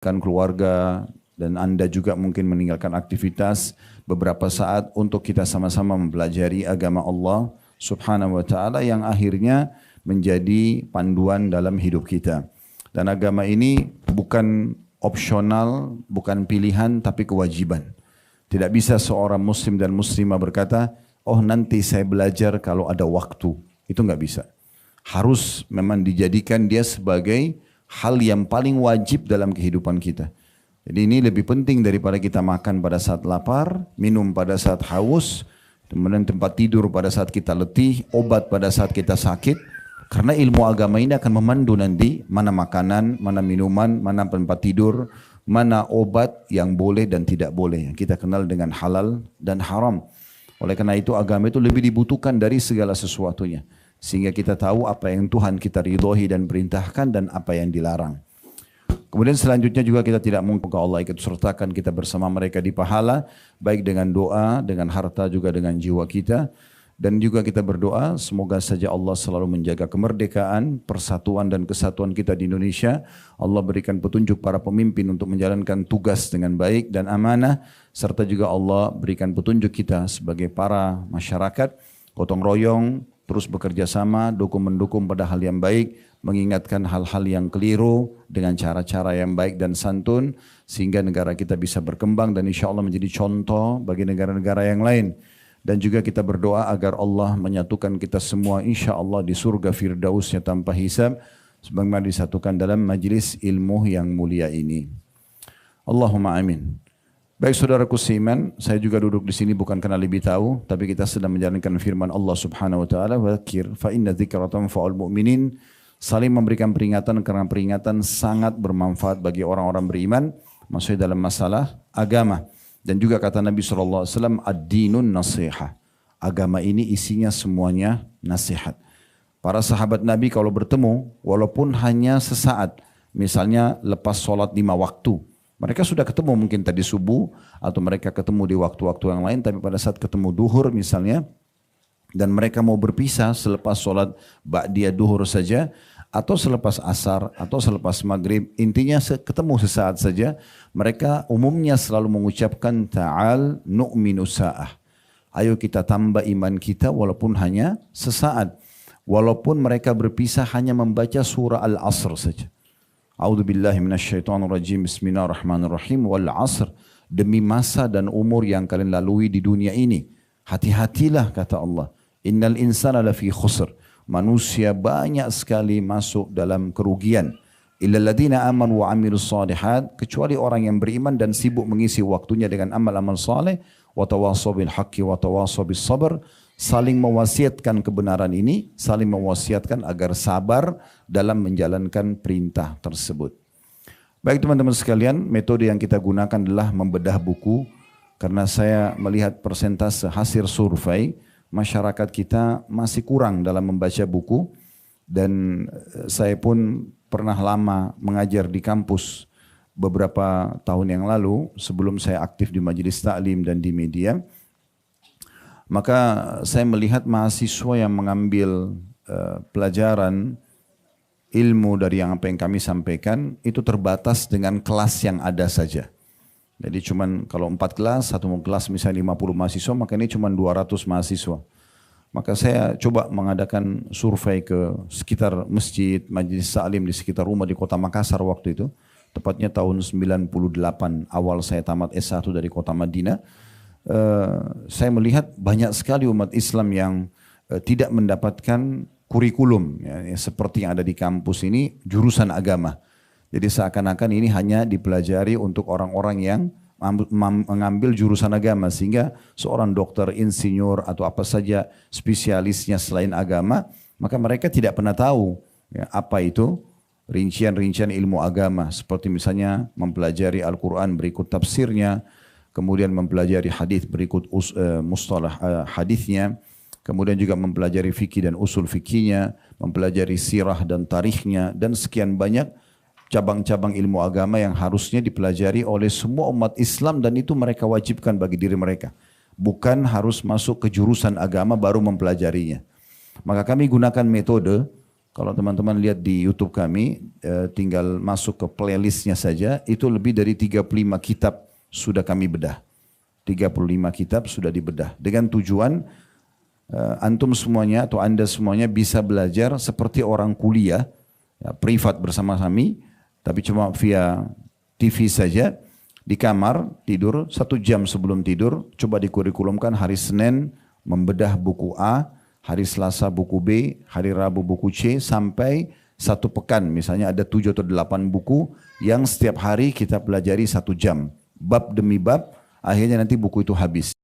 keluarga, dan Anda juga mungkin meninggalkan aktivitas beberapa saat untuk kita sama-sama mempelajari agama Allah Subhanahu wa ta'ala yang akhirnya menjadi panduan dalam hidup kita. Dan agama ini bukan opsional, bukan pilihan, tapi kewajiban. Tidak bisa seorang muslim dan muslimah berkata, oh nanti saya belajar kalau ada waktu. Itu nggak bisa. Harus memang dijadikan dia sebagai hal yang paling wajib dalam kehidupan kita. Jadi ini lebih penting daripada kita makan pada saat lapar, minum pada saat haus, kemudian tempat tidur pada saat kita letih, obat pada saat kita sakit. Karena ilmu agama ini akan memandu nanti mana makanan, mana minuman, mana tempat tidur, mana obat yang boleh dan tidak boleh. Yang kita kenal dengan halal dan haram. Oleh karena itu agama itu lebih dibutuhkan dari segala sesuatunya. Sehingga kita tahu apa yang Tuhan kita ridhoi dan perintahkan dan apa yang dilarang. Kemudian selanjutnya juga kita tidak mungkin Allah ikut sertakan kita bersama mereka di pahala. Baik dengan doa, dengan harta juga dengan jiwa kita. Dan juga kita berdoa semoga saja Allah selalu menjaga kemerdekaan, persatuan dan kesatuan kita di Indonesia. Allah berikan petunjuk para pemimpin untuk menjalankan tugas dengan baik dan amanah. Serta juga Allah berikan petunjuk kita sebagai para masyarakat, gotong royong, terus bekerja sama, mendukung pada hal yang baik, mengingatkan hal-hal yang keliru dengan cara-cara yang baik dan santun. Sehingga negara kita bisa berkembang dan insya Allah menjadi contoh bagi negara-negara yang lain. Dan juga kita berdoa agar Allah menyatukan kita semua insya Allah di surga firdausnya tanpa hisab. Sebagaimana disatukan dalam majlis ilmu yang mulia ini. Allahumma amin. Baik saudaraku seiman, saya juga duduk di sini bukan karena lebih tahu. Tapi kita sedang menjalankan firman Allah subhanahu wa ta'ala. Wadhakir fa inna dzikra tanfa'ul mu'minin. Saling memberikan peringatan karena peringatan sangat bermanfaat bagi orang-orang beriman. Maksudnya dalam masalah agama. Dan juga kata Nabi SAW, ad-dinun nasihah. Agama ini isinya semuanya nasihat. Para sahabat Nabi kalau bertemu, walaupun hanya sesaat, misalnya lepas sholat 5 waktu, mereka sudah ketemu mungkin tadi subuh, atau mereka ketemu di waktu-waktu yang lain, tapi pada saat ketemu duhur misalnya, dan mereka mau berpisah selepas sholat ba'diyah duhur saja, atau selepas asar, atau selepas maghrib, intinya ketemu sesaat saja, mereka umumnya selalu mengucapkan ta'al nu'minu sa'ah. Ayo kita tambah iman kita walaupun hanya sesaat. Walaupun mereka berpisah hanya membaca surah Al-Asr saja. A'udzubillahi minasyaitonirrajim, bismillahirrahmanirrahim, wal asr, demi masa dan umur yang kalian lalui di dunia ini. Hati-hatilah kata Allah. Innal insana lafi khusr. Manusia banyak sekali masuk dalam kerugian. Illal ladzina amanu wa amilus shalihat, kecuali orang yang beriman dan sibuk mengisi waktunya dengan amal-amal saleh, wa tawassaw bil haqqi wa tawassaw bis sabr, saling mewasiatkan kebenaran ini, saling mewasiatkan agar sabar dalam menjalankan perintah tersebut. Baik teman-teman sekalian, metode yang kita gunakan adalah membedah buku karena saya melihat persentase hasil survei masyarakat kita masih kurang dalam membaca buku dan saya pun pernah lama mengajar di kampus beberapa tahun yang lalu sebelum saya aktif di majelis taklim dan di media. Maka saya melihat mahasiswa yang mengambil pelajaran ilmu dari apa yang kami sampaikan itu terbatas dengan kelas yang ada saja. Jadi cuman kalau 4 kelas, satu kelas misalnya 50 mahasiswa, maka ini cuma 200 mahasiswa. Maka saya coba mengadakan survei ke sekitar masjid, majelis taklim di sekitar rumah di kota Makassar waktu itu. Tepatnya tahun 98 awal saya tamat S1 dari kota Madinah. Saya melihat banyak sekali umat Islam yang tidak mendapatkan kurikulum ya, seperti yang ada di kampus ini, jurusan agama. Jadi seakan-akan ini hanya dipelajari untuk orang-orang yang mengambil jurusan agama. Sehingga seorang dokter, insinyur atau apa saja spesialisnya selain agama, maka mereka tidak pernah tahu ya, apa itu rincian-rincian ilmu agama. Seperti misalnya mempelajari Al-Quran berikut tafsirnya, kemudian mempelajari hadis berikut mustalah hadisnya, kemudian juga mempelajari fikih dan usul fikihnya, mempelajari sirah dan tarikhnya, dan sekian banyak cabang-cabang ilmu agama yang harusnya dipelajari oleh semua umat Islam dan itu mereka wajibkan bagi diri mereka. Bukan harus masuk ke jurusan agama baru mempelajarinya. Maka kami gunakan metode Kalau teman-teman lihat di YouTube kami, tinggal masuk ke playlistnya saja, itu lebih dari 35 kitab sudah kami bedah. 35 kitab sudah dibedah. Dengan tujuan antum semuanya atau anda semuanya bisa belajar seperti orang kuliah, ya, privat bersama kami, tapi cuma via TV saja, di kamar tidur 1 jam sebelum tidur, coba dikurikulumkan hari Senin membedah buku A, hari Selasa buku B, hari Rabu buku C, sampai 1 pekan. Misalnya ada 7 atau 8 buku yang setiap hari kita pelajari 1 jam. Bab demi bab, akhirnya nanti buku itu habis.